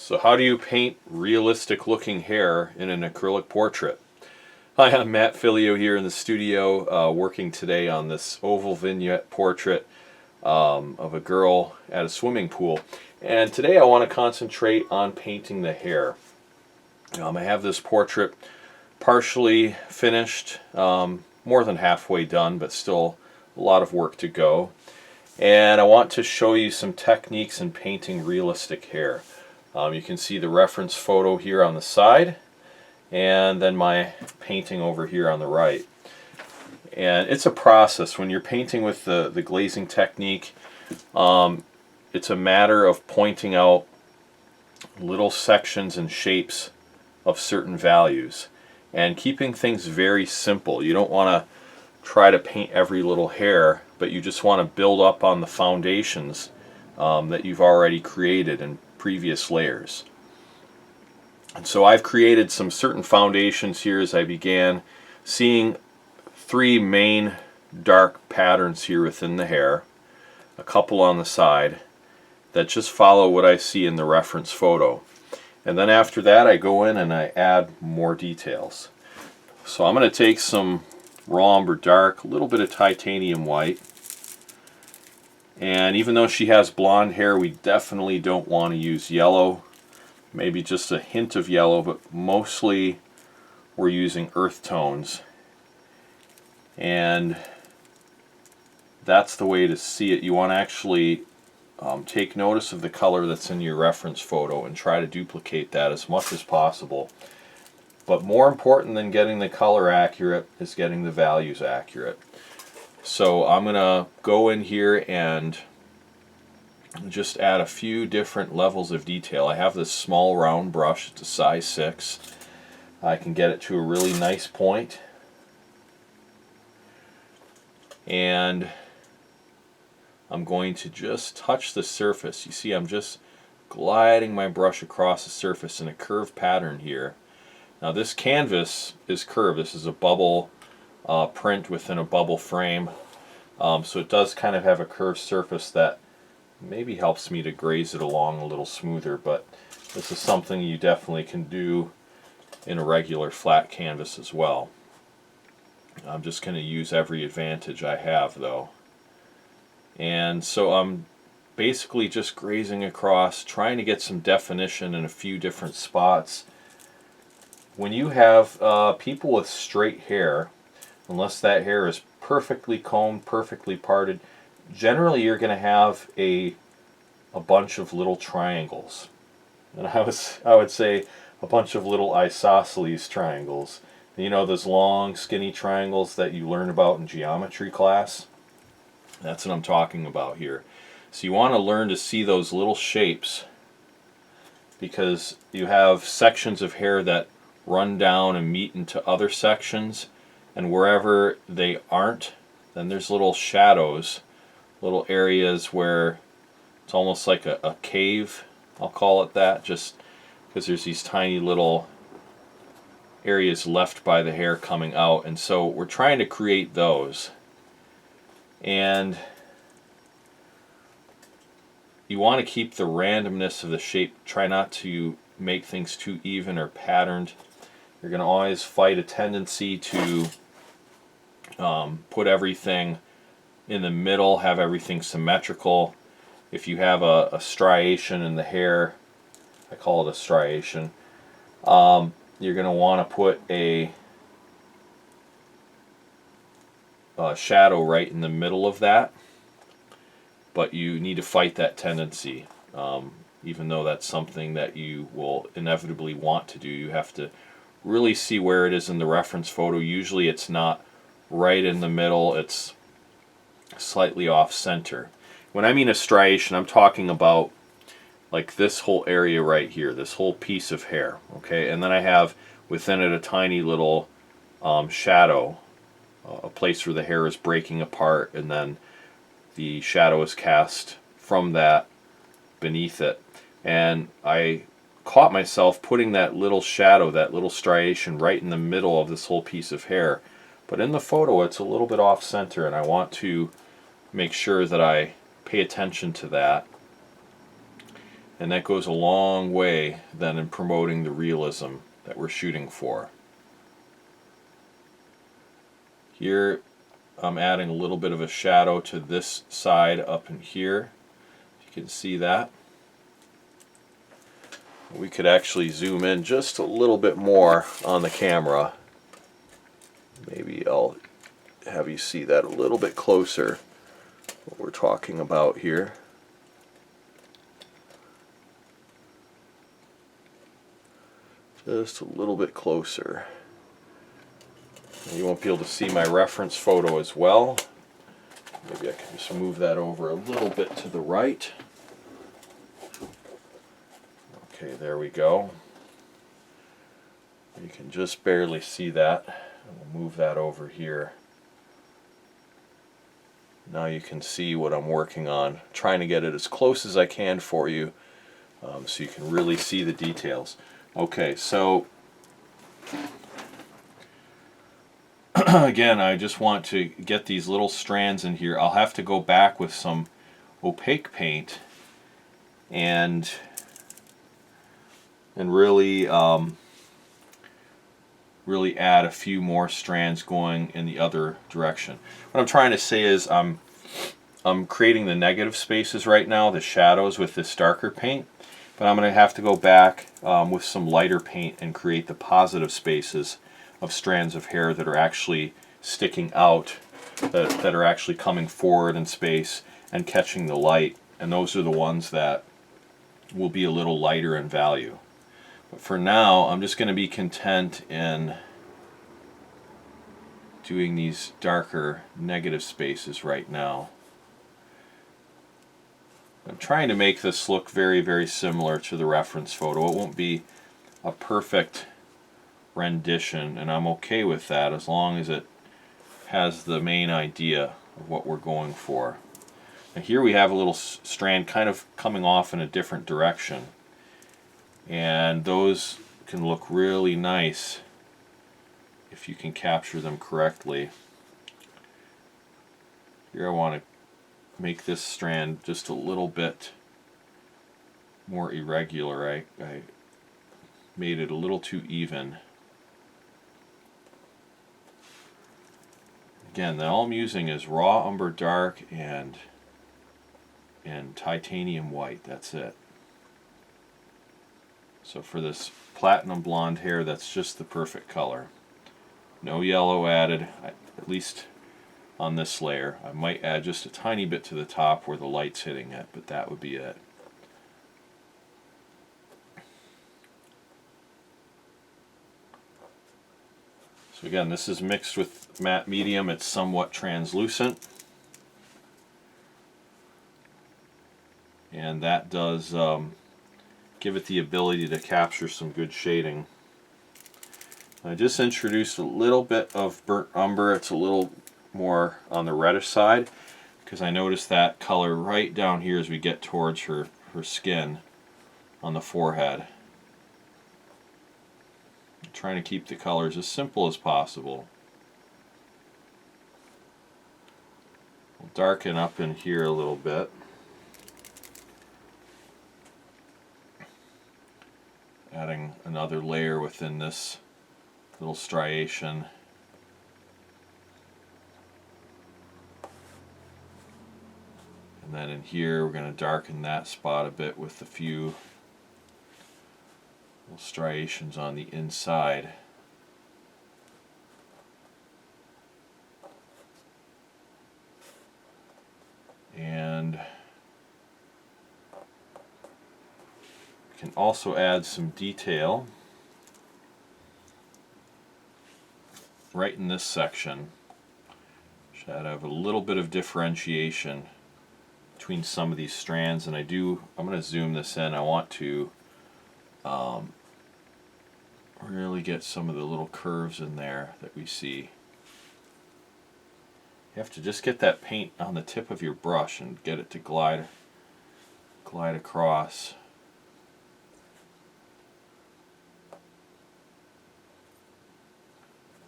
So how do you paint realistic looking hair in an acrylic portrait? Hi, I'm mattphilleo here in the studio working today on this oval vignette portrait of a girl at a swimming pool. And today I want to concentrate on painting the hair. I have this portrait partially finished, more than halfway done, but still a lot of work to go. And I want to show you some techniques in painting realistic hair. You can see the reference photo here on the side, and then my painting over here on the right. And it's a process. When you're painting with the glazing technique, it's a matter of pointing out little sections and shapes of certain values and keeping things very simple. You don't want to try to paint every little hair, but you just want to build up on the foundations that you've already created in previous layers. And so I've created some certain foundations here as I began seeing three main dark patterns here within the hair, a couple on the side that just follow what I see in the reference photo. And then after that I go in and I add more details. So I'm going to take some raw umber dark, a little bit of titanium white, and even though she has blonde hair, we definitely don't want to use yellow. Maybe just a hint of yellow, but mostly we're using earth tones. And that's the way to see it. You want to actually take notice of the color that's in your reference photo and try to duplicate that as much as possible. But more important than getting the color accurate is getting the values accurate. So I'm going to go in here and just add a few different levels of detail. I have this small round brush, it's a size 6. I can get it to a really nice point. And I'm going to just touch the surface. You see, I'm just gliding my brush across the surface in a curved pattern here. Now this canvas is curved. This is a bubble print within a bubble frame. So it does kind of have a curved surface that maybe helps me to graze it along a little smoother, but this is something you definitely can do in a regular flat canvas as well. I'm just going to use every advantage I have though. And so I'm basically just grazing across, trying to get some definition in a few different spots. When you have people with straight hair, unless that hair is perfectly combed, perfectly parted, generally you're going to have a bunch of little triangles. And I would say a bunch of little isosceles triangles. You know, those long skinny triangles that you learn about in geometry class? That's what I'm talking about here. So you want to learn to see those little shapes, because you have sections of hair that run down and meet into other sections, and wherever they aren't, then there's little shadows, little areas where it's almost like a cave, I'll call it that, just because there's these tiny little areas left by the hair coming out. And so we're trying to create those. And you want to keep the randomness of the shape. Try not to make things too even or patterned. You're going to always fight a tendency to put everything in the middle, have everything symmetrical. If you have a striation in the hair, I call it a striation, you're going to want to put a shadow right in the middle of that, but you need to fight that tendency. Even though that's something that you will inevitably want to do, you have to really see where it is in the reference photo. Usually it's not right in the middle, it's slightly off center. When I mean a striation, I'm talking about like this whole area right here, this whole piece of hair, okay? And then I have within it a tiny little shadow, a place where the hair is breaking apart, and then the shadow is cast from that beneath it. And I caught myself putting that little shadow, that little striation right in the middle of this whole piece of hair. But in the photo it's a little bit off center, and I want to make sure that I pay attention to that. And that goes a long way then in promoting the realism that we're shooting for. Here I'm adding a little bit of a shadow to this side up in here. You can see that. We could actually zoom in just a little bit more on the camera. Maybe I'll have you see that a little bit closer, what we're talking about here. Just a little bit closer. You won't be able to see my reference photo as well. Maybe I can just move that over a little bit to the right. Okay, there we go. You can just barely see that. We'll move that over here. Now you can see what I'm working on. Trying to get it as close as I can for you, so you can really see the details. Okay, so again, I just want to get these little strands in here. I'll have to go back with some opaque paint and really really add a few more strands going in the other direction. What I'm trying to say is I'm creating the negative spaces right now, the shadows, with this darker paint, but I'm going to have to go back with some lighter paint and create the positive spaces of strands of hair that are actually sticking out, that are actually coming forward in space and catching the light, and those are the ones that will be a little lighter in value. But for now, I'm just going to be content in doing these darker negative spaces right now. I'm trying to make this look very, very similar to the reference photo. It won't be a perfect rendition, and I'm okay with that as long as it has the main idea of what we're going for. And here we have a little strand kind of coming off in a different direction, and those can look really nice if you can capture them correctly. Here I want to make this strand just a little bit more irregular. I made it a little too even. Again, all I'm using is raw umber dark and titanium white. That's it. So for this platinum blonde hair, that's just the perfect color. No yellow added, at least on this layer. I might add just a tiny bit to the top where the light's hitting it, but that would be it. So again, this is mixed with matte medium. It's somewhat translucent, and that does give it the ability to capture some good shading. I just introduced a little bit of burnt umber. It's a little more on the reddish side because I noticed that color right down here as we get towards her skin on the forehead. I'm trying to keep the colors as simple as possible. We'll darken up in here a little bit. Adding another layer within this little striation. And then in here we're going to darken that spot a bit with a few little striations on the inside. And we can also add some detail right in this section. Should have a little bit of differentiation between some of these strands, and I'm going to zoom this in. I want to really get some of the little curves in there that we see. You have to just get that paint on the tip of your brush and get it to glide across.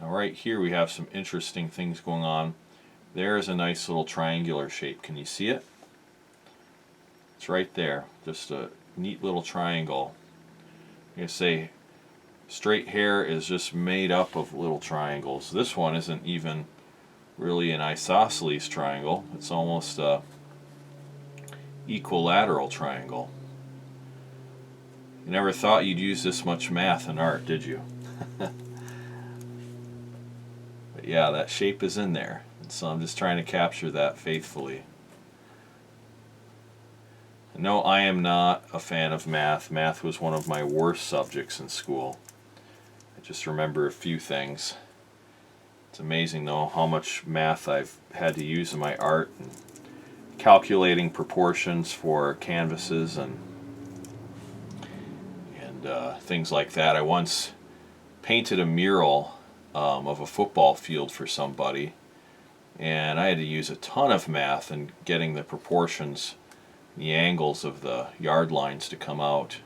Now right here we have some interesting things going on. There is a nice little triangular shape. Can you see it? It's right there. Just neat little triangle. I'm going to say straight hair is just made up of little triangles. This one isn't even really an isosceles triangle. It's almost a equilateral triangle. You never thought you'd use this much math in art, did you? But yeah, that shape is in there. And so I'm just trying to capture that faithfully. No, I am not a fan of math. Math was one of my worst subjects in school. I just remember a few things. It's amazing though how much math I've had to use in my art, and calculating proportions for canvases and things like that. I once painted a mural of a football field for somebody, and I had to use a ton of math in getting the proportions, the angles of the yard lines to come out.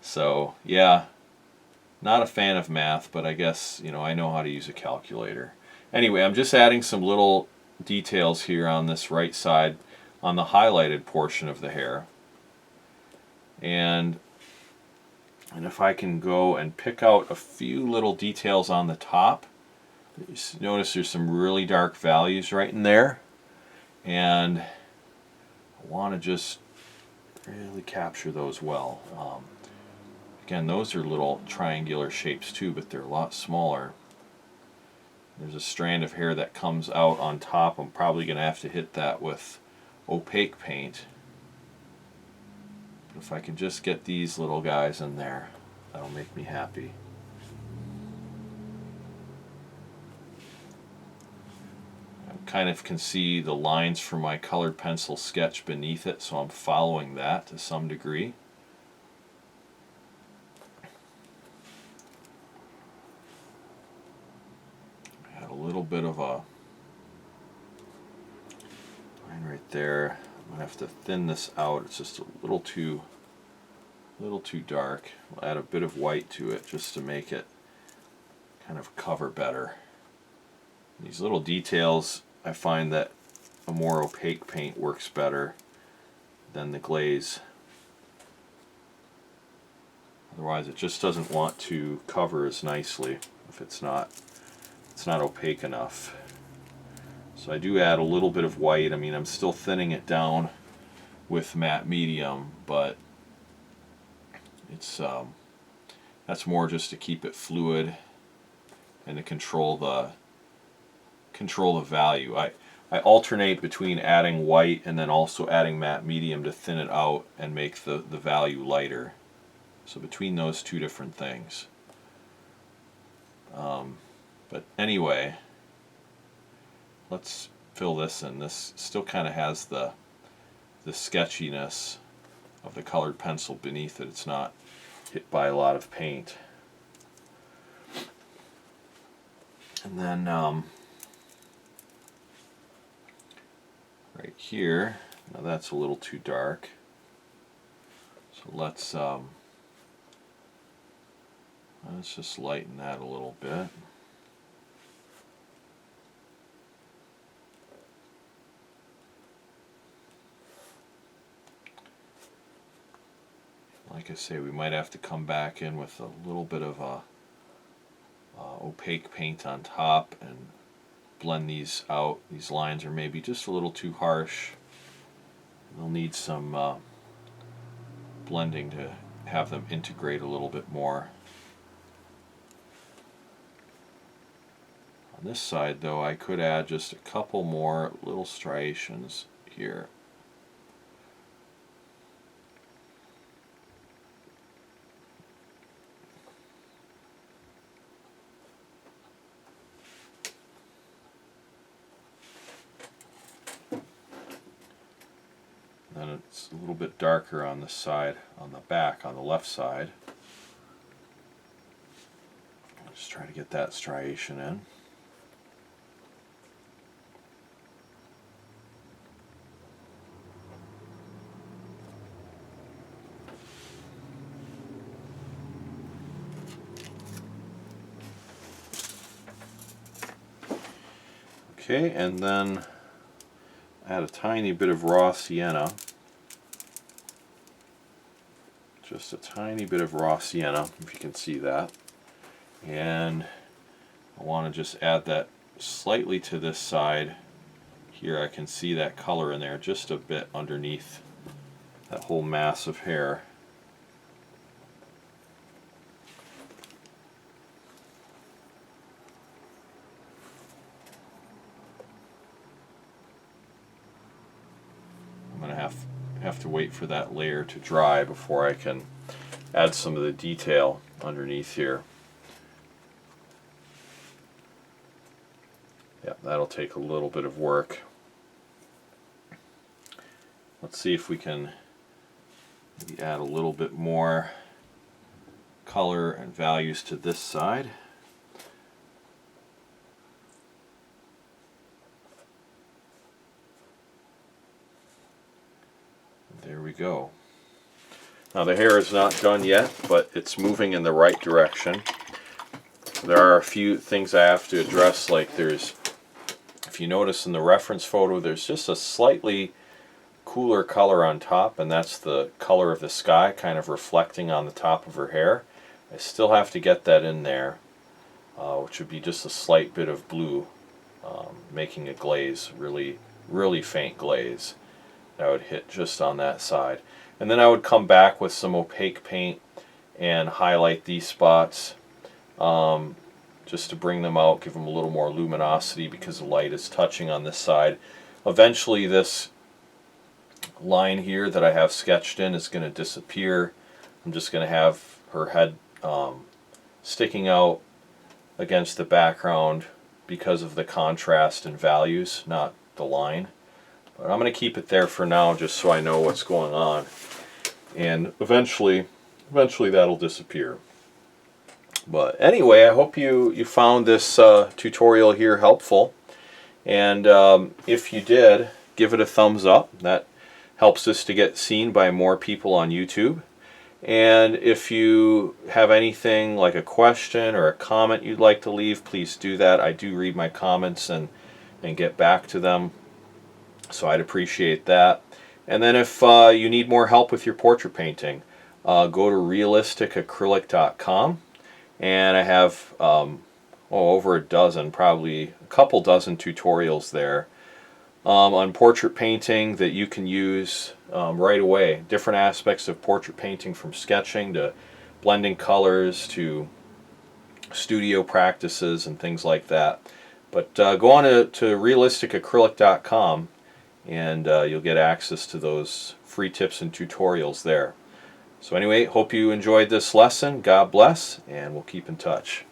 So yeah, not a fan of math, but I guess, you know, I know how to use a calculator. Anyway, I'm just adding some little details here on this right side on the highlighted portion of the hair. And if I can go and pick out a few little details on the top, you notice there's some really dark values right in there. And I want to just really capture those well. Again, those are little triangular shapes too, but they're a lot smaller. There's a strand of hair that comes out on top. I'm probably going to have to hit that with opaque paint. But if I can just get these little guys in there, that'll make me happy. I kind of can see the lines from my colored pencil sketch beneath it, so I'm following that to some degree. A little bit of a line right there. I'm gonna have to thin this out. It's just a little too dark. I'll add a bit of white to it just to make it kind of cover better. These little details, I find that a more opaque paint works better than the glaze. Otherwise, it just doesn't want to cover as nicely if it's not opaque enough. So I do add a little bit of white. I mean, I'm still thinning it down with matte medium, but it's that's more just to keep it fluid and to control the value. I alternate between adding white and then also adding matte medium to thin it out and make the value lighter. So between those two different things. But anyway, let's fill this in. This still kind of has the sketchiness of the colored pencil beneath it. It's not hit by a lot of paint. And then right here, now that's a little too dark. So let's just lighten that a little bit. Like I say, we might have to come back in with a little bit of opaque paint on top and blend these out. These lines are maybe just a little too harsh. They'll need some blending to have them integrate a little bit more. On this side though, I could add just a couple more little striations here. Then it's a little bit darker on the side, on the back, on the left side. Just try to get that striation in. Okay, and then add a tiny bit of raw sienna. Just a tiny bit of raw sienna, if you can see that. And I want to just add that slightly to this side. Here I can see that color in there just a bit underneath that whole mass of hair. I'm going to have to wait for that layer to dry before I can add some of the detail underneath here. Yeah, that'll take a little bit of work. Let's see if we can maybe add a little bit more color and values to this side. There we go. Now the hair is not done yet, but it's moving in the right direction. There are a few things I have to address, like if you notice in the reference photo, there's just a slightly cooler color on top, and that's the color of the sky kind of reflecting on the top of her hair. I still have to get that in there, which would be just a slight bit of blue, making a glaze, really faint glaze. That would hit just on that side. And then I would come back with some opaque paint and highlight these spots, just to bring them out, give them a little more luminosity because the light is touching on this side. Eventually this line here that I have sketched in is going to disappear. I'm just going to have her head sticking out against the background because of the contrast and values, not the line. But I'm going to keep it there for now just so I know what's going on. And eventually that'll disappear. But anyway, I hope you found this tutorial here helpful. And if you did, give it a thumbs up. That helps us to get seen by more people on YouTube. And if you have anything like a question or a comment you'd like to leave, please do that. I do read my comments and get back to them, so I'd appreciate that. And then if you need more help with your portrait painting, go to realisticacrylic.com, and I have over a dozen, probably a couple dozen tutorials there on portrait painting that you can use right away. Different aspects of portrait painting, from sketching to blending colors to studio practices and things like that. But go on to realisticacrylic.com, and you'll get access to those free tips and tutorials there. So anyway, hope you enjoyed this lesson. God bless, and we'll keep in touch.